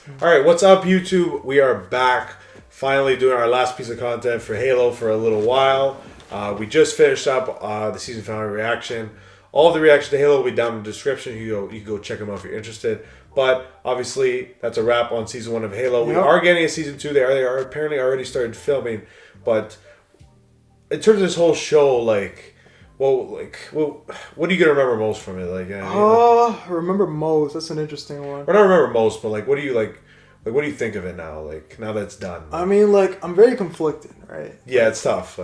All right, what's up, YouTube? We are back, finally doing our last piece of content for Halo for a little while. We just finished up the season finale reaction. All of the reaction to Halo will be down in the description. You can go check them out if you're interested. But obviously, that's a wrap on season 1 of Halo. Yep. We are getting a season 2. They are apparently already started filming. But in terms of this whole show, what are you gonna remember most from it? Remember most. That's an interesting one. Or not remember most, but what do you like? What do you think of it now? Now that it's done. I mean, I'm very conflicted, right? Yeah, it's tough.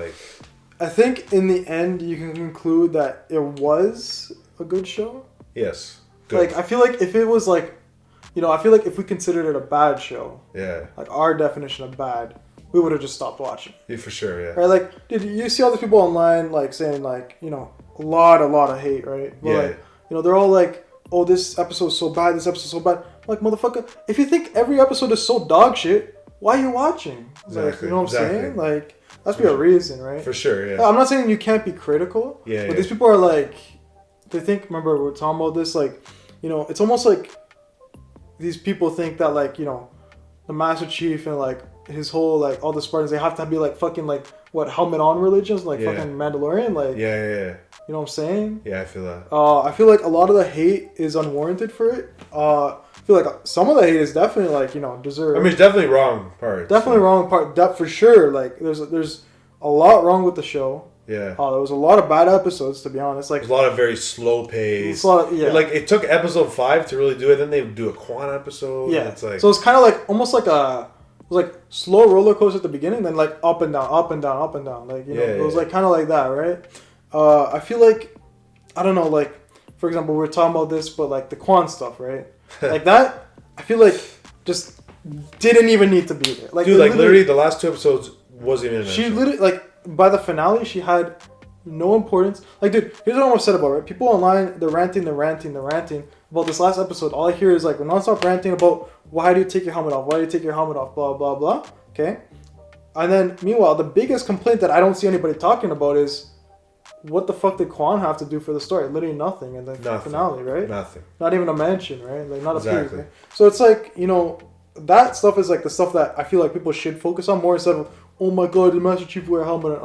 I think in the end, you can conclude that it was a good show. Yes. Good. I feel like if it was I feel like if we considered it a bad show. Yeah. Our definition of bad, we would have just stopped watching. Yeah, for sure. Yeah. Right. Did you see all the people online saying a lot of hate, right? But, yeah. They're all oh, this episode's so bad. This episode's so bad. Motherfucker, if you think every episode is so dog shit, why are you watching? Exactly. You know what I'm saying? That's be a reason, right? For sure, yeah. I'm not saying you can't be critical. Yeah. But these people are they think. Remember, we were talking about this. It's almost like these people think that the Master Chief and his whole all the Spartans, they have to be fucking helmet on religions fucking Mandalorian Yeah. You know what I'm saying? Yeah, I feel that. I feel like a lot of the hate is unwarranted for it. I feel like some of the hate is definitely deserved. I mean, it's definitely wrong part. Definitely wrong part. That for sure. There's a lot wrong with the show. Yeah. There was a lot of bad episodes, to be honest. There's a lot of very slow pace. Yeah. It took episode 5 to really do it. Then they would do a Quan episode. Yeah. It's so it's kind of almost it was slow roller coaster at the beginning, then up and down, up and down, up and down. It was kind of like that, right? I feel I don't know, for example, we were talking about this, but the Quan stuff, right? That, I feel just didn't even need to be there. Dude, literally the last 2 episodes wasn't even she literally, by the finale, she had no importance. Dude, here's what I'm upset about, right? People online, they're ranting about this last episode. All I hear is non-stop ranting about why do you take your helmet off? Why do you take your helmet off? Blah, blah, blah. Okay? And then, meanwhile, the biggest complaint that I don't see anybody talking about is what the fuck did Quan have to do for the story? Literally nothing in the finale, right? Nothing. Not even a mention, right? Not exactly. a piece. Right? So it's that stuff is the stuff that I feel like people should focus on more instead of, oh my god, the Master Chief wear a helmet.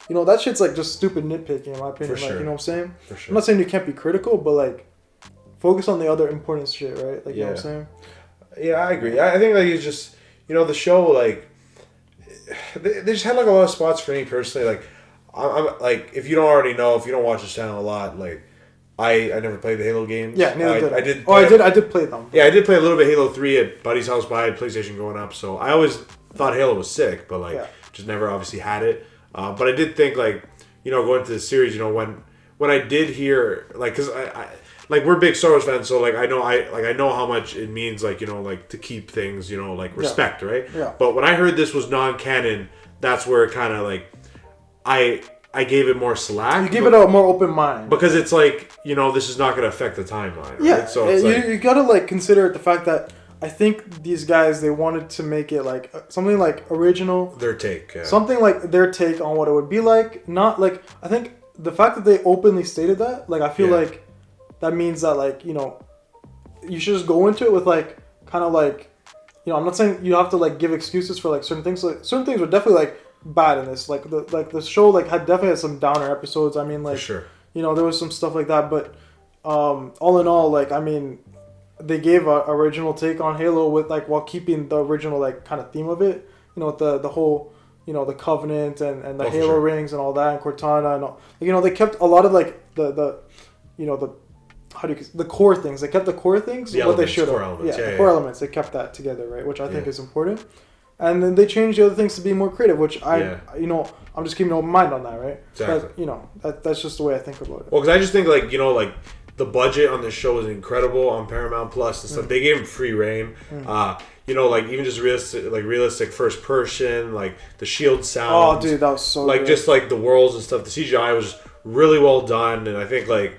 That shit's just stupid nitpicking in my opinion. For sure. You know what I'm saying? For sure. I'm not saying you can't be critical, but focus on the other important shit, right? You know what I'm saying? Yeah, I agree. I think it's just, the show, they just had a lot of spots for me personally. I'm if you don't already know, if you don't watch this channel a lot, I never played the Halo games. Yeah, neither did I. I did. Oh, I did play them. Yeah, I did play a little bit Halo 3 at Buddy's house, but I had PlayStation growing up, so I always thought Halo was sick, but just never obviously had it. But I did think going into the series, when I did hear because I we're big Star Wars fans, so I know how much it means to keep things respect, right? Yeah. But when I heard this was non-canon, that's where it kind of I gave it more slack. You give it a more open mind. Because it's this is not going to affect the timeline, right? Yeah, so it's you gotta consider the fact that I think these guys, they wanted to make it something original. Their take, yeah. Something their take on what it would be like. Not I think the fact that they openly stated that, I feel that means that you should just go into it with kind of I'm not saying you have to give excuses for certain things. Certain things were definitely bad in this. The show had definitely had some downer episodes. I mean for sure. There was some stuff like that, but all in all, I mean, they gave a original take on Halo with while keeping the original kind of theme of it. With the whole the Covenant and the Halo rings and all that, and Cortana and all. They kept a lot of the core things. They kept the core things. The what elements, they should have. The core elements. They kept that together, right? Which I think is important. And then they changed the other things to be more creative, which I'm just keeping an open mind on that, right? Exactly. But, that's just the way I think about it. Well, because I just think the budget on this show is incredible on Paramount Plus and stuff. They gave him free reign. Even just realistic first person, the shield sound. Oh, dude, that was so good. Just the worlds and stuff. The CGI was really well done, and I think I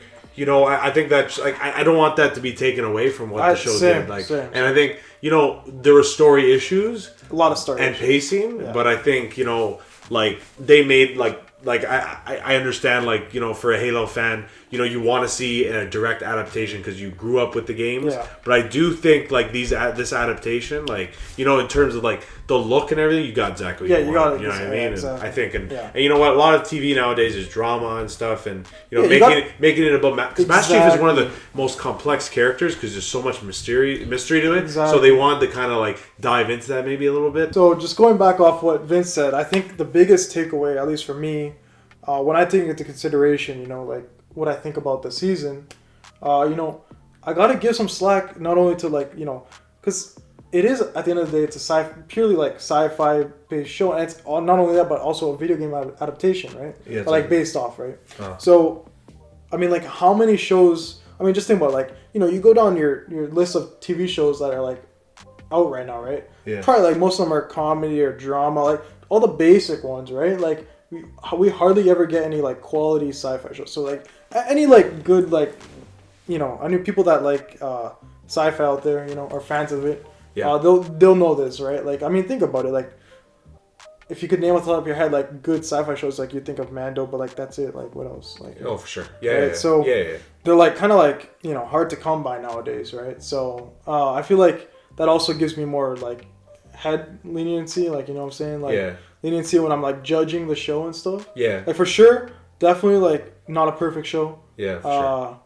think that I don't want that to be taken away from what the show did. Same. And I think there were story issues, a lot of story and issues. Pacing, yeah. but I think they made like I understand, like, you know, for a Halo fan, you know, you want to see a direct adaptation because you grew up with the games. Yeah. But I do think like this adaptation, like, you know, in terms of like the look and everything, you got exactly what you got it. You know what I mean? Exactly. And I think, and Yeah. you know what, a lot of TV nowadays is drama and stuff, and you know, Yeah, making it about because Master Chief is one of Exactly. the most complex characters because there's so much mystery to it. So Exactly. they wanted to kind of like dive into that maybe a little bit. So just going back off what Vince said, I think the biggest takeaway, at least for me, when I take into consideration, you know, like what I think about the season, you know, I gotta give some slack not only to like, you know, because it is at the end of the day, it's a purely like sci-fi based show, and it's not only that but also a video game adaptation, right? Yeah, But, like based off, right? Oh. So, I mean, like how many shows? I mean, just think about like, you know, you go down your list of TV shows that are like out right now, right? Yeah. Probably like most of them are comedy or drama, like all the basic ones, right? Like we hardly ever get any like quality sci-fi shows. So like any like good like, you know, I knew people that like sci-fi out there, you know, are fans of it. Yeah. They'll know this, right? Like I mean, think about it. Like if you could name off the top of your head like good sci-fi shows, like you think of Mando, but like that's it. Like what else? Like Oh, for sure. Yeah. Right, Yeah. so- yeah. they're like kind of like, you know, hard to come by nowadays, right? So I feel like that also gives me more like head leniency, like, you know what I'm saying, like Yeah. leniency when I'm like judging the show and stuff. Yeah. Like for sure, definitely like not a perfect show. Yeah. For sure.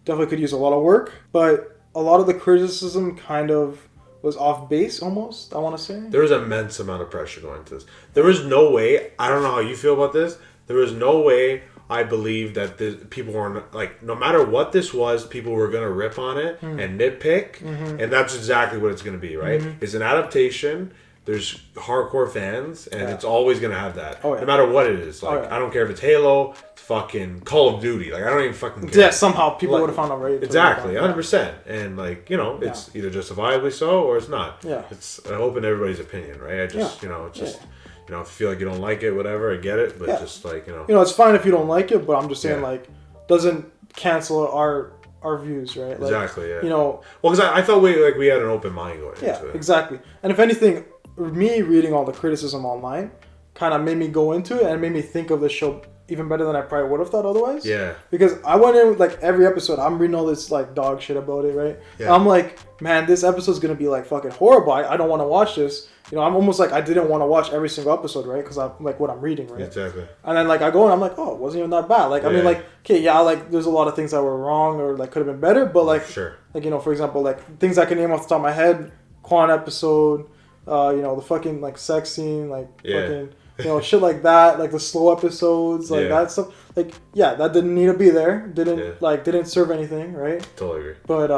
Definitely could use a lot of work, but a lot of the criticism kind of was off base almost, I want to say. There was an immense amount of pressure going into this. There was no way. I don't know how you feel about this. There was no way I believe that people were like, no matter what this was, people were gonna rip on it and nitpick, and that's exactly what it's gonna be. Right? It's an adaptation. There's hardcore fans, and it's always gonna have that, Oh, yeah. no matter what it is. Like, Oh, yeah. I don't care if it's Halo, it's fucking Call of Duty. Like, I don't even fucking care. Yeah, somehow people Like, would have found a way to Exactly, yeah. 100%. And like, you know, it's either justifiably so or it's not. Yeah. It's open to everybody's opinion, right? I just, Yeah. you know, it's just, Yeah. you know, if you feel like you don't like it, whatever, I get it. But Yeah. just like, you know. You know, it's fine if you don't like it, but I'm just saying Yeah. like doesn't cancel our views, right? Like, Exactly, yeah. You know, Well, because I felt we had an open mind going yeah, into it. exactly. And if anything, me reading all the criticism online kind of made me go into it and made me think of the show even better than I probably would have thought otherwise. Yeah. Because I went in with like every episode, I'm reading all this like dog shit about it, right? Yeah. And I'm like, man, this episode's gonna be like fucking horrible. I don't want to watch this. You know, I'm almost like I didn't want to watch every single episode, right? Because I'm like what I'm reading, right? Exactly. And then like I go and I'm like, oh, it wasn't even that bad. Like I mean, Yeah. like okay, yeah, like there's a lot of things that were wrong or like could have been better, but like Sure. like, you know, for example, like things I can name off the top of my head, Quan episode, you know, the fucking like sex scene, like Yeah. fucking, you know, shit like that, like the slow episodes, like Yeah. that stuff. Like, yeah, that didn't need to be there. Didn't Yeah. didn't serve anything, right? Totally agree. But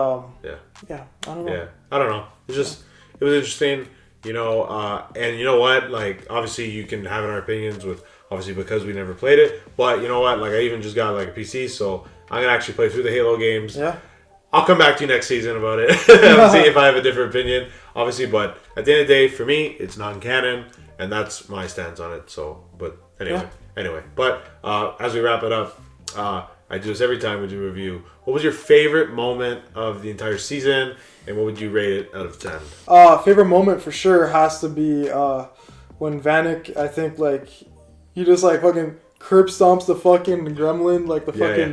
Yeah. yeah, I don't know. Yeah. I don't know. It's just, it was interesting, you know, and you know what? Like, obviously you can have our opinions with, obviously because we never played it, but you know what? Like, I even just got like a PC, so I'm going to actually play through the Halo games. Yeah. I'll come back to you next season about it. See if I have a different opinion, obviously. But at the end of the day, for me, it's non-canon, and that's my stance on it. So, but anyway. But as we wrap it up, I do this every time we do a review. What was your favorite moment of the entire season, and what would you rate it out of 10? Favorite moment for sure has to be when Vanek, I think, like, he just like fucking curb stomps the fucking gremlin, like the fucking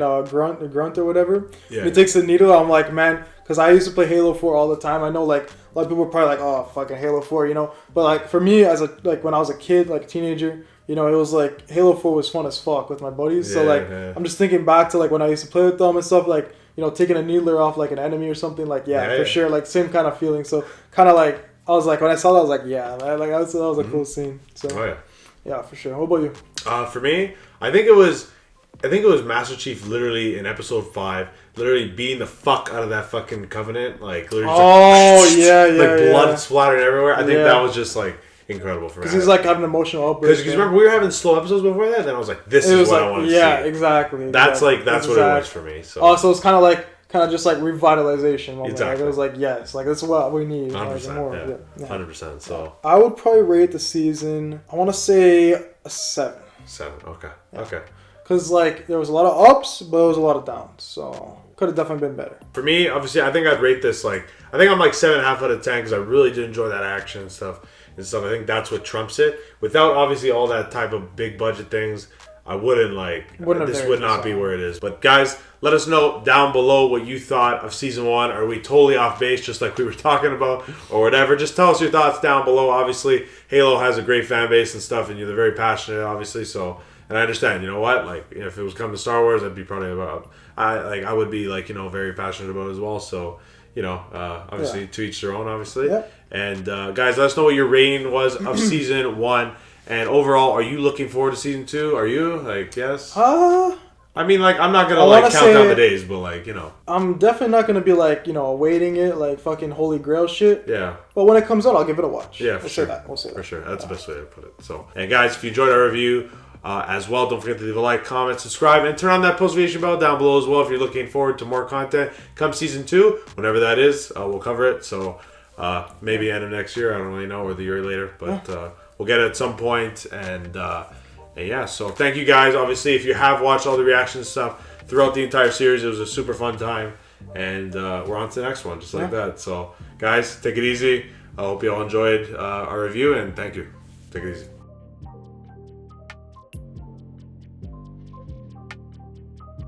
grunt or whatever. Yeah. He takes the needle. I'm like, man, because I used to play Halo 4 all the time. I know like a lot of people are probably like, oh, fucking Halo 4, you know. But like for me, as a like when I was a kid, like teenager, you know, it was like Halo 4 was fun as fuck with my buddies. So like I'm just thinking back to like when I used to play with them and stuff, like, you know, taking a needler off like an enemy or something, like for sure, like same kind of feeling. So kind of like I was like when I saw that, I was like, yeah, man, like that was a cool scene. So yeah, for sure. What about you? For me, I think it was Master Chief literally in episode 5, literally beating the fuck out of that fucking Covenant, like literally like blood splattering everywhere. I think that was just like incredible for me. Because he's like having an emotional outbreak. Because remember we were having slow episodes before that, then I was like, this is what I want to see. Yeah, exactly. That's like that's what it was for me. So also, it's kind of just like revitalization moment. Exactly. Like, it was like, yes, like that's what we need. 100%. Like, more. Yeah. 100%. So I would probably rate the season, I want to say a 7. 7. Okay. Yeah. Okay. Because like there was a lot of ups, but there was a lot of downs. So could have definitely been better. For me, obviously, I think I'd rate this like, I think I'm like 7.5 out of 10 because I really did enjoy that action and stuff. I think that's what trumps it. Without obviously all that type of big budget things, I wouldn't like. Wouldn't have this dared would to not be sign. where it is. But guys, let us know down below what you thought of season 1. Are we totally off base, just like we were talking about, or whatever? Just tell us your thoughts down below. Obviously, Halo has a great fan base and stuff, and you're very passionate, obviously. So, and I understand. You know what? Like, if it was coming to Star Wars, I'd be probably about. I would be like, very passionate about it as well. So, obviously to each their own, obviously. Yeah. And guys, let us know what your rating was of season 1. And overall, are you looking forward to season 2? Are you? Like, yes? I mean, like, I'm not going to, count down the days, but, I'm definitely not going to be, awaiting it, like, fucking holy grail shit. Yeah. But when it comes out, I'll give it a watch. Yeah, for sure. We'll say that. For sure. That's the best way to put it. So, and guys, if you enjoyed our review as well, don't forget to leave a like, comment, subscribe, and turn on that post notification bell down below as well if you're looking forward to more content. Come season 2, whenever that is, we'll cover it. So, maybe end of next year. I don't really know, or the year later. But we'll get it at some point. And yeah, so thank you guys. Obviously, if you have watched all the reaction stuff throughout the entire series, it was a super fun time. And we're on to the next one, just like that. So, guys, take it easy. I hope you all enjoyed our review, and thank you. Take it easy.